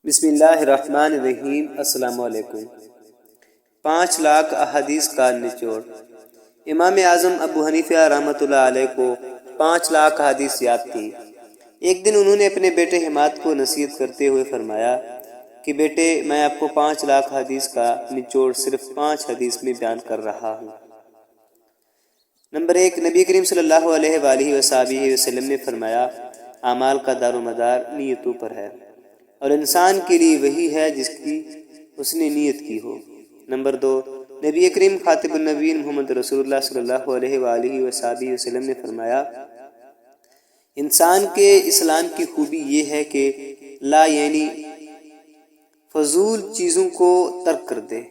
بسم اللہ الرحمن الرحیم۔ السلام علیکم۔ 5 لاکھ احادیث کا نچوڑ۔ امام اعظم ابو حنیفہ رحمۃ اللہ علیہ کو 5 لاکھ احادیث یاد تھی۔ ایک دن انہوں نے اپنے بیٹے حماد کو نصیحت کرتے ہوئے فرمایا کہ بیٹے، میں آپ کو 5 لاکھ حدیث کا نچوڑ صرف 5 حدیث میں بیان کر رہا ہوں۔ نمبر 1، نبی کریم صلی اللہ علیہ وآلہ وسلم نے فرمایا، اعمال کا دار و مدار نیتوں پر ہے، اور انسان کے لیے وہی ہے جس کی اس نے نیت کی ہو۔ نمبر 2، نبی کریم خاتم النبیین محمد رسول اللہ صلی اللہ علیہ وآلہ وسلم نے فرمایا، انسان کے اسلام کی خوبی یہ ہے کہ لا یعنی فضول چیزوں کو ترک کر دے۔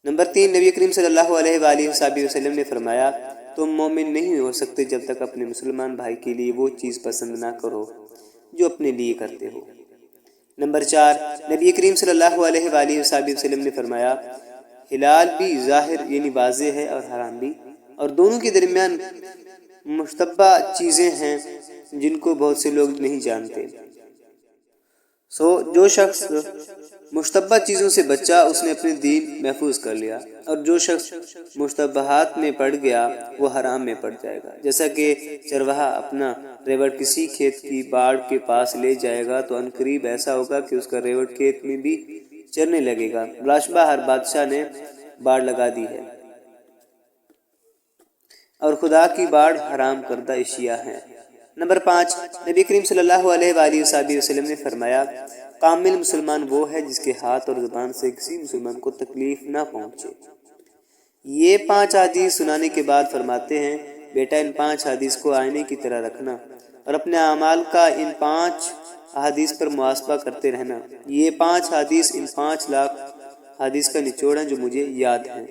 نمبر 3، نبی کریم صلی اللہ علیہ وآلہ وسلم نے فرمایا، تم مومن نہیں ہو سکتے جب تک اپنے مسلمان بھائی کے لیے وہ چیز پسند نہ کرو جو اپنے لیے کرتے ہو۔ نمبر 4، نبی کریم صلی اللہ علیہ وآلہ وسلم نے فرمایا، حلال بھی ظاہر یعنی واضح ہے اور حرام بھی، اور دونوں کے درمیان مشتبہ چیزیں ہیں جن کو بہت سے لوگ نہیں جانتے۔ جو شخص مشتبہ چیزوں سے بچا اس نے اپنے دین محفوظ کر لیا، اور جو شخص مشتبہات میں پڑ گیا وہ حرام میں پڑ جائے گا۔ جیسا کہ چرواہا اپنا ریوڑ کسی کھیت کی باڑ کے پاس لے جائے گا تو عنقریب ایسا ہوگا کہ اس کا ریوڑ کھیت میں بھی چرنے لگے گا۔ بلاشبہ ہر بادشاہ نے باڑ لگا دی ہے، اور خدا کی باڑ حرام کردہ اشیاء ہیں۔ نمبر 5، نبی کریم صلی اللہ علیہ وآلہ وسلم نے فرمایا، کامل مسلمان وہ ہے جس کے ہاتھ اور زبان سے کسی مسلمان کو تکلیف نہ پہنچے۔ یہ 5 حدیث سنانے کے بعد فرماتے ہیں، بیٹا ان 5 حدیث کو آئینے کی طرح رکھنا اور اپنے اعمال کا ان 5 حدیث پر محاسبہ کرتے رہنا۔ یہ 5 حدیث ان 5 لاکھ حدیث کا نچوڑ ہیں جو مجھے یاد ہیں۔